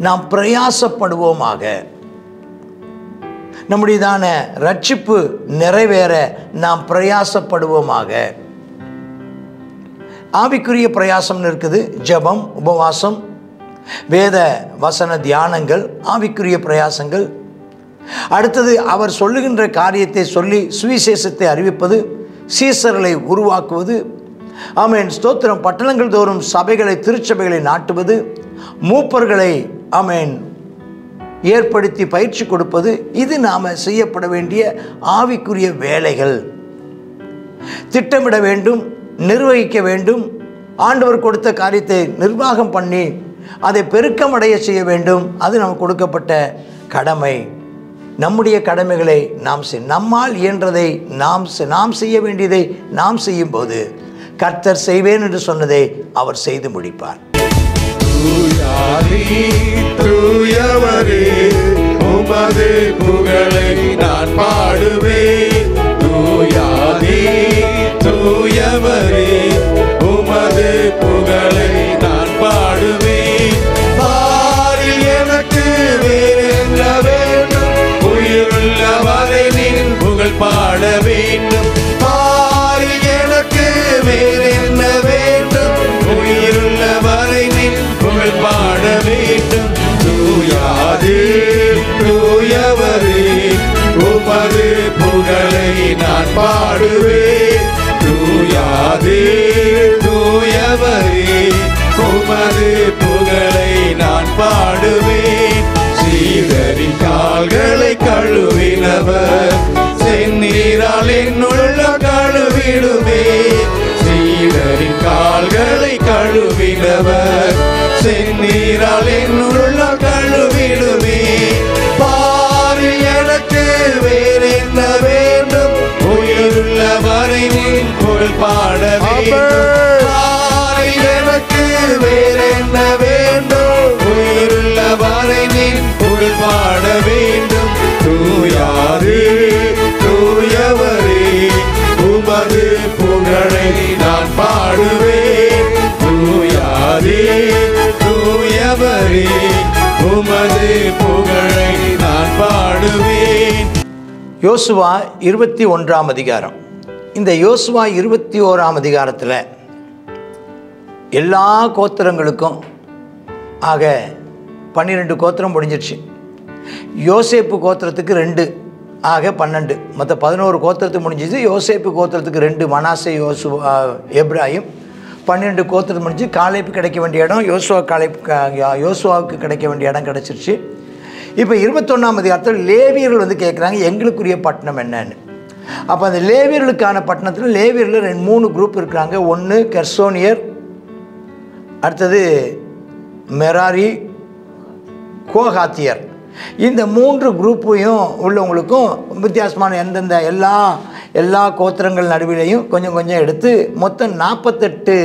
நாம் பிரயாசப்படுவோமாக. நம்முடையதான ரட்சிப்பு நிறைவேற நாம் பிரயாசப்படுவோமாக. ஆவிக்குரிய பிரயாசம் இருக்குது. ஜெபம், உபவாசம், வேத வசன தியானங்கள் ஆவிக்குரிய பிரயாசங்கள். அடுத்தது அவர் சொல்லுகின்ற காரியத்தை சொல்லி சுவிசேஷத்தை அறிவிப்பது, சீசர்களை உருவாக்குவது. ஆமென், ஸ்தோத்திரம். பட்டணங்கள் தோறும் சபைகளை, திருச்சபைகளை நாட்டுவது, மூப்பர்களை ஆமென் ஏற்படுத்தி பயிற்சி கொடுப்பது. இது நாம் செய்யப்பட வேண்டிய ஆவிக்குரிய வேலைகள். திட்டமிட வேண்டும், நிர்வகிக்க வேண்டும். ஆண்டவர் கொடுத்த காரியத்தை நிர்வாகம் பண்ணி அதை பெருக்கமடைய செய்ய வேண்டும். அது நமக்கு கொடுக்கப்பட்ட கடமை. நம்முடைய கடமைகளை நம்மால் இயன்றதை நாம் செய்ய வேண்டியதை நாம் செய்யும்போது கர்த்தர் செய்வேன் என்று சொன்னதை அவர் செய்து முடிப்பார். தூயவரே, உமது புகழை நான் பாடுவேன். தூயாதே தூயவரே, உமது புகழை நான் பாடுவேன். பாரில் எனக்கு வேறு என்ன வேண்டும்? உயிருள்ளவரை நின் புகழ் பாட வேண்டும். பாரில் எனக்கு வேறு என்ன வேண்டும்? உயிருள்ளவரை நின் புகழ் பாட வேண்டும். தூயாதே தூயவரே, உமது புகழை நான் பாடுவேன். தூயாதே தூயவரே, உமது புகழை நான் பாடுவேன். சீடரின் கால்களை கழுவினவர், செந்நீரால் என்னுள்ள கழுவிடுமே. சீடரின் கால்களை கழுவினவர், செந்நீரால் என்னுள்ள கழுவிடுமே. பாரில் எனக்கு வேறு என்ன வேண்டும்? உயிருள்ளவரை நின் புகழ் பாட வேண்டும். பாரில் எனக்கு வேறு என்ன வேண்டும்? உயிருள்ளவரை நின் புகழ் பாட வேண்டும். தூயாதே தூயவரே, உமது புகழை நான் பாடுவேன். தூயாதே தூயவரே, உமது புகழை நான் பாடுவேன். யோசுவா 21ஆம் அதிகாரம். இந்த யோசுவா 21ஆம் அதிகாரத்தில் எல்லா கோத்திரங்களுக்கும் ஆக 12 கோத்திரம் முடிஞ்சிடுச்சு. யோசேப்பு கோத்திரத்துக்கு 2 ஆக 12, மற்ற 11 கோத்திரத்துக்கு முடிஞ்சிச்சு. யோசேப்பு கோத்திரத்துக்கு 2, மனாசே, யோசுவா, எப்ராயிம். 12 கோத்திரம் முடிஞ்சு. காலேப்பு கிடைக்க வேண்டிய இடம் யோசுவாவுக்கு கிடைக்க வேண்டிய இடம் கிடச்சிருச்சு. இப்போ 21ஆம் அதிகாரத்தில் லேவியர்கள் வந்து கேட்குறாங்க, எங்களுக்குரிய பட்டணம் என்னன்னு. அப்போ அந்த லேவியர்களுக்கான பட்டணத்தில் லேவியர்கள் 3 குரூப் இருக்கிறாங்க. ஒன்று கெர்சோனியர், அடுத்தது மெராரி, கோகாத்தியர். இந்த 3 குரூப்பையும் உள்ளவங்களுக்கும் வித்தியாசமான எந்தெந்த எல்லா கோத்திரங்கள் நடுவிலையும் கொஞ்சம் கொஞ்சம் எடுத்து மொத்தம் 48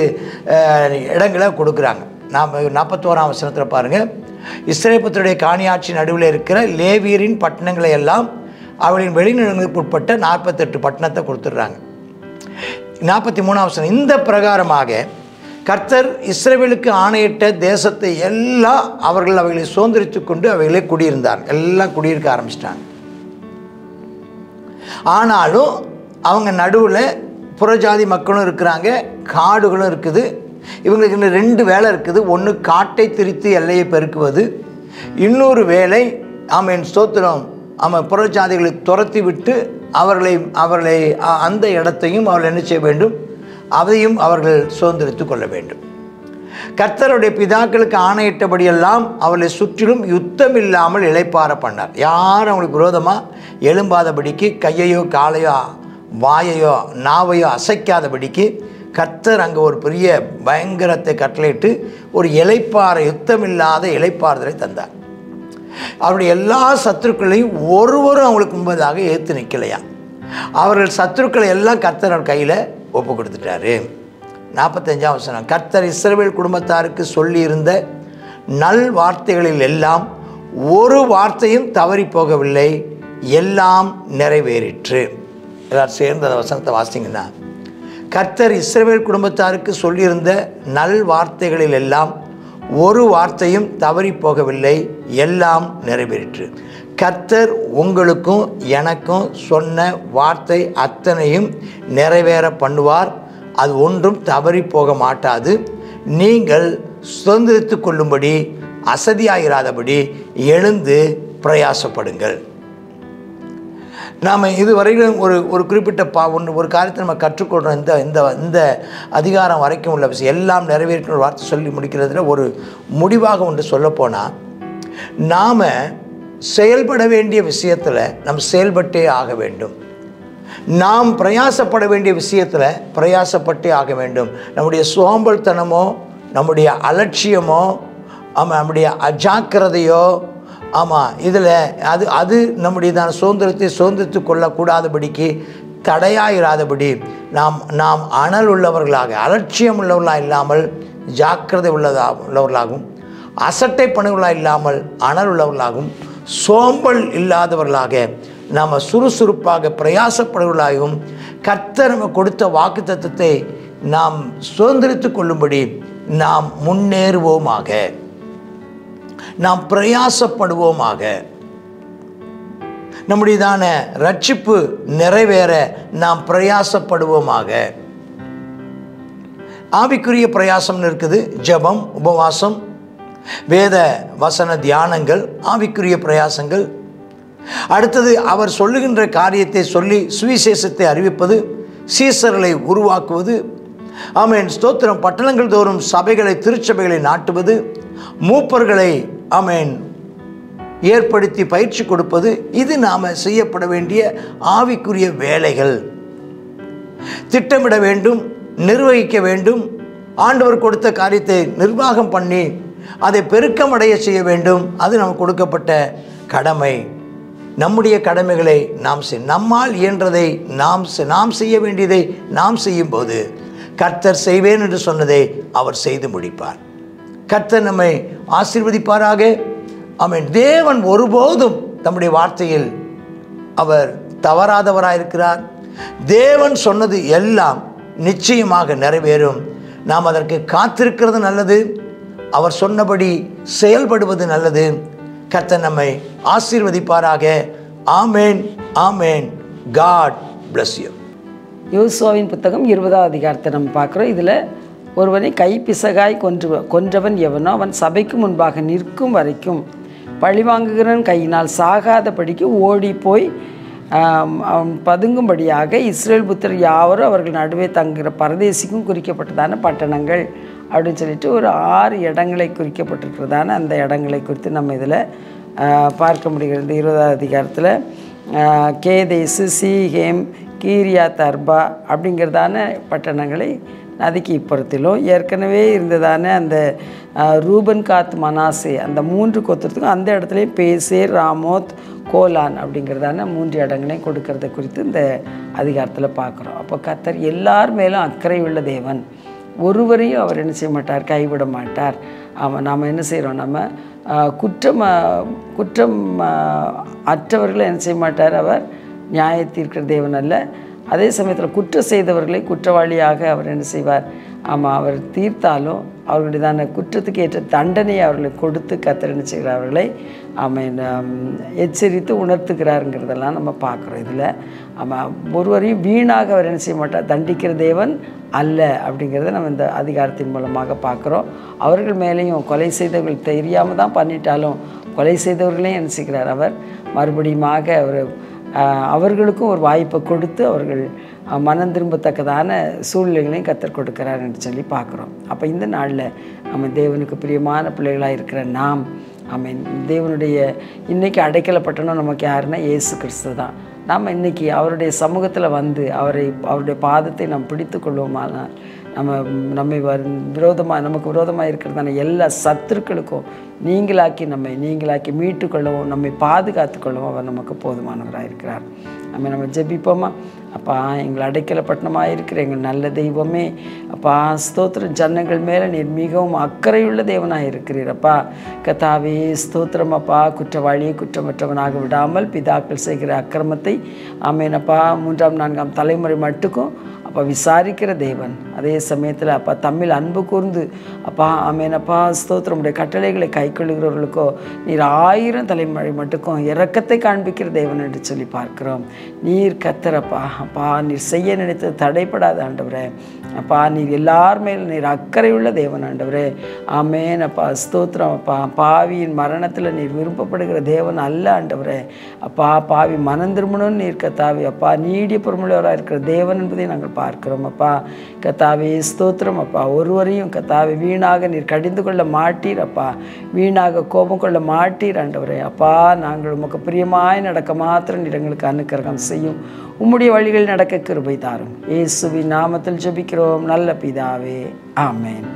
இடங்களை கொடுக்குறாங்க. 41ஆம் வசனத்தில் பாருங்கள், இஸ்ரவேல் புத்திரருடைய காணியாட்சி நடுவில் இருக்கிற லேவியரின் பட்டணங்களை எல்லாம் அவளின் வெளிநிலங்களுக்கு உட்பட்ட 48 பட்டணத்தை கொடுத்துட்றாங்க. 43ஆம் வசனம், இந்த பிரகாரமாக கர்த்தர் இஸ்ரவேலுக்கு ஆணையிட்ட தேசத்தை எல்லாம் அவைகளை சுதந்திரித்து கொண்டு அவைகளே குடியிருந்தார். எல்லாம் குடியிருக்க ஆரம்பிச்சிட்டாங்க. ஆனாலும் அவங்க நடுவில் புறஜாதி மக்களும் இருக்கிறாங்க, காடுகளும் இருக்குது. இவங்களுக்கு இன்னும் 2 வேலை இருக்குது. ஒன்று காட்டை திரித்து எல்லையை பெருக்குவது, இன்னொரு வேலை ஆமென் ஸ்தோத்திரம் புறஜாதிகளை துரத்தி விட்டு அவர்களை அந்த இடத்தையும் அவர்கள் என்ன செய்ய வேண்டும், அதையும் அவர்கள் சுதந்திரித்து கொள்ள வேண்டும். கர்த்தருடைய பிதாக்களுக்கு ஆணையிட்டபடியெல்லாம் அவர்களை சுற்றிலும் யுத்தம் இல்லாமல் இளைப்பாற பண்ணார். யாரும் அவங்களுக்கு விரோதமாக எழும்பாதபடிக்கு, கையையோ காலையோ வாயையோ நாவையோ அசைக்காதபடிக்கு கர்த்தர் அங்கே ஒரு பெரிய பயங்கரத்தை கட்டளையிட்டு ஒரு யுத்தமில்லாத இளைப்பாறுதலை தந்தார். அவருடைய எல்லா சத்துருக்களையும் ஒருவரும் அவங்களுக்கு முன்பதாக ஏற்று நிற்கலையா. அவர்கள் சத்துருக்களை எல்லாம் கர்த்தர் கையில் ஒப்பு கொடுத்துட்டாரு. 45ஆம் வசனம், கர்த்தர் இஸ்ரவேல் குடும்பத்தாருக்கு சொல்லியிருந்த நல் வார்த்தைகளில் எல்லாம் ஒரு வார்த்தையும் தவறி போகவில்லை, எல்லாம் நிறைவேறிற்று. எல்லாரும் சேர்ந்து அந்த வசனத்தை வாசிங்கன்னா, கர்த்தர் இஸ்ரவேல் குடும்பத்தாருக்கு சொல்லியிருந்த நல் வார்த்தைகளில் எல்லாம் ஒரு வார்த்தையும் தவறி போகவில்லை, எல்லாம் நிறைவேறிற்று. கர்த்தர் உங்களுக்கும் எனக்கும் சொன்ன வார்த்தை அத்தனையும் நிறைவேற பண்ணுவார். அது ஒன்றும் தவறி போக மாட்டாது. நீங்கள் சுதந்திரித்து கொள்ளும்படி அசதியாயிராதபடி எழுந்து பிரயாசப்படுங்கள். நாம் இதுவரையிலும் ஒரு குறிப்பிட்ட ஒரு காரியத்தை நம்ம கற்றுக்கொள்கிறோம். இந்த அதிகாரம் வரைக்கும் உள்ள விஷயம் எல்லாம் நிறைவேற்ற வார்த்தை சொல்லி முடிக்கிறதுல ஒரு முடிவாக ஒன்று சொல்லப்போனால், நாம் செயல்பட வேண்டிய விஷயத்தில் நம்ம செயல்பட்டே ஆக வேண்டும். நாம் பிரயாசப்பட வேண்டிய விஷயத்தில் பிரயாசப்பட்டே ஆக வேண்டும். நம்முடைய சோம்பல்தனமோ, நம்முடைய அலட்சியமோ, நம்முடைய அஜாக்கிரதையோ, இதில் அது நம்முடையதான சுதந்திரித்து கொள்ளக்கூடாதபடிக்கு தடையாயிராதபடி நாம் அனல் உள்ளவர்களாக, அலட்சியம் உள்ளவர்களாக இல்லாமல் ஜாக்கிரதை உள்ளவர்களாகவும், அசட்டை பணிகளாக இல்லாமல் அனல் உள்ளவர்களாகவும், சோம்பல் இல்லாதவர்களாக நாம் சுறுசுறுப்பாக பிரயாசப்படுவர்களாகவும், கர்த்தர் நம்ம கொடுத்த வாக்குத்தத்தத்தை நாம் சுதந்திரித்து கொள்ளும்படி நாம் முன்னேறுவோமாக, நாம் பிரயாசப்படுவோமாக. நம்முடையதான ரட்சிப்பு நிறைவேற நாம் பிரயாசப்படுவோமாக. ஆவிக்குரிய பிரயாசம்னு இருக்குது. ஜெபம், உபவாசம், வேத வசன தியானங்கள் ஆவிக்குரிய பிரயாசங்கள். அடுத்தது அவர் சொல்லுகின்ற காரியத்தை சொல்லி சுவிசேஷத்தை அறிவிப்பது, சீசர்களை உருவாக்குவது, ஆமென் ஸ்தோத்திரம், பட்டணங்கள் தோறும் சபைகளை, திருச்சபைகளை நாட்டுவது, மூப்பர்களை ஆமென் ஏற்படுத்தி பயிற்சி கொடுப்பது. இது நாம் செய்யப்பட வேண்டிய ஆவிக்குரிய வேலைகள். திட்டமிட வேண்டும், நிர்வகிக்க வேண்டும். ஆண்டவர் கொடுத்த காரியத்தை நிர்வாகம் பண்ணி அதை பெருக்கமடைய செய்ய வேண்டும். அது நமக்கு கொடுக்கப்பட்ட கடமை. நம்முடைய கடமைகளை நம்மால் இயன்றதை நாம் செய்ய வேண்டியதை நாம் செய்யும்போது கர்த்தர் செய்வேன் என்று சொன்னதை அவர் செய்து முடிப்பார். கர்த்தர் நம்மை ஆசீர்வதிப்பாராக. ஆமென். தேவன் ஒருபோதும் தம்முடைய வார்த்தையில் அவர் தவறாதவராயிருக்கிறார். தேவன் சொன்னது எல்லாம் நிச்சயமாக நிறைவேறும். நாம் அதற்கு காத்திருக்கிறது நல்லது. அவர் சொன்னபடி செயல்படுவது நல்லது. கர்த்தர் நம்மை ஆசீர்வதிப்பாராக. ஆமேன், ஆமேன். God bless you. யோசுவாவின் புத்தகம் 20ஆம் அதிகாரத்தை நம்ம பார்க்குறோம். இதில் ஒருவனை கைப்பிசகாய் கொன்றவன் எவனோ அவன் சபைக்கு முன்பாக நிற்கும் வரைக்கும் பழிவாங்குகிறவன் கையினால் சாகாதபடிக்கு ஓடி போய் அவன் பதுங்கும்படியாக இஸ்ரேல் புத்தர் யாவரும் அவர்கள் நடுவே தங்குகிற பரதேசிக்கும் குறிக்கப்பட்டதான பட்டணங்கள் அப்படின்னு சொல்லிட்டு ஒரு 6 இடங்களை குறிக்கப்பட்டிருக்கிறதான அந்த இடங்களை குறித்து நம்ம இதில் பார்க்க முடிகிறது. 20ஆம் அதிகாரத்தில் கேதேசு, சீகேம், கீரியாத் அர்பா அப்படிங்கிறதான பட்டணங்களை நதிக்கு இப்புறத்திலும், ஏற்கனவே இருந்ததான அந்த ரூபன், காத், மனாசே அந்த 3 கோத்திரத்துக்கும் அந்த இடத்துலையும் பேசேர், ராமோத், கோலான் அப்படிங்கிறதான 3 இடங்களையும் கொடுக்கறத குறித்து இந்த அதிகாரத்தில் பார்க்குறோம். அப்போ கர்த்தர் எல்லார் மேலும் அக்கறை உள்ள தேவன். ஒருவரையும் அவர் என்ன செய்ய மாட்டார், கைவிட மாட்டார். நாம் என்ன செய்கிறோம், நம்ம குற்றம் அற்றவர்களை என்ன செய்ய மாட்டார், அவர் நியாய தீர்க்கிற தேவன் அல்ல. அதே சமயத்தில் குற்றம் செய்தவர்களை குற்றவாளியாக அவர் என்ன செய்வார், அவர் தீர்த்தாலும் அவர்களுடையதான குற்றத்துக்கு ஏற்ற தண்டனையை அவர்களுக்கு கொடுத்து கர்த்தர் என்ன செய்கிறார், அவர்களை எச்சரித்து உணர்த்துகிறாருங்கிறதெல்லாம் நம்ம பார்க்குறோம். இதில் ஒருவரையும் வீணாக அவர் என்ன செய்ய மாட்டார், தண்டிக்கிற தேவன் அல்ல அப்படிங்கிறத நம்ம இந்த அதிகாரத்தின் மூலமாக பார்க்குறோம். அவர்கள் மேலேயும் கொலை செய்தவர்கள் தெரியாமல் தான் பண்ணிட்டாலும் கொலை செய்தவர்களையும் என்ன செய்கிறார், அவர் மறுபடியுமாக அவர்களுக்கும் ஒரு வாய்ப்பை கொடுத்து அவர்கள் மனம் திரும்பத்தக்கதான சூழ்நிலைகளையும் கர்த்தர் கொடுக்கிறார் என்று சொல்லி பார்க்குறோம். அப்போ இந்த நாளில் நம்ம தேவனுக்கு பிரியமான பிள்ளைகளாக இருக்கிற நாம் தேவனுடைய இன்றைக்கி அடைக்கலப்பட்டணும் நமக்கு யாருன்னா இயேசு கிறிஸ்து தான். நாம் இன்றைக்கி அவருடைய சமூகத்தில் வந்து அவருடைய பாதத்தை நாம் பிடித்து கொள்வோமானால் நமக்கு விரோதமாக இருக்கிறதான எல்லா சத்துருக்களுக்கும் நீங்களாக்கி மீட்டுக்கொள்ளவும் நம்மை பாதுகாத்து கொள்ளவும் அவர் நமக்கு போதுமானவராக இருக்கிறார். நம்ம ஜெபிப்போமா. அப்பா, எங்களை அடைக்கலப்பட்டணமாக இருக்கிற எங்கள் நல்ல தெய்வமே, அப்பா ஸ்தோத்திரம், ஜனங்கள் மேலே நீர் மிகவும் அக்கறையுள்ள தேவனாக இருக்கிறீரப்பா. கர்த்தாவே ஸ்தோத்திரம் அப்பா. குற்றவாளியை குற்றமற்றவனாக விடாமல் பிதாக்கள் செய்கிற அக்கிரமத்தை ஆமேனப்பா 3ஆம் 4ஆம் தலைமுறை மட்டுக்கும் அப்போ விசாரிக்கிற தேவன். அதே சமயத்தில் அப்பா தம்மில் அன்பு கூர்ந்து அப்பா ஆமேனப்பா ஸ்தோத்திரம் உடைய கட்டளைகளை கை கொள்ளுகிறவர்களுக்கோ நீர் 1000 தலைமுறை மட்டுக்கும் இரக்கத்தை காண்பிக்கிற தேவன் என்று சொல்லி பார்க்கிறோம். நீர் கர்த்தரப்பா அப்பா நீர் செய்ய நினைத்தது தடைப்படாத ஆண்டவரே. அப்பா நீர் எல்லார் மேலும் நீர் அக்கறை உள்ள தேவன் ஆண்டவரே. ஆமேன் அப்பா ஸ்தோத்திரம் அப்பா. பாவியின் மரணத்தில் நீர் விருப்பப்படுகிற தேவன் அல்ல ஆண்டவரே. அப்பா பாவி மனம் திரும்பணும்னு நீர் கத்தாவே அப்பா நீடிய பொறுமையுள்ளவராக இருக்கிற தேவன் என்பதை நாங்கள் பார்க்கிறோம் அப்பா. கத்தாவே ஸ்தோத்திரம் அப்பா. ஒருவரையும் கத்தாவே வீணாக நீர் கடிந்து கொள்ள மாட்டீர் அப்பா. வீணாக கோபம் கொள்ள மாட்டீர் ஆண்டவரே. அப்பா நாங்கள் உமக்கு பிரியமாய் நடக்க மாத்திரம் நீர் எங்களுக்கு அனுக்கிரகம் செய்யும். உம்முடைய வழிகள் நடக்க கிருபை தாரும். இயேசுவின் நாமத்தில் ஜெபிக்கிறோம் நல்ல பிதாவே. ஆமென்.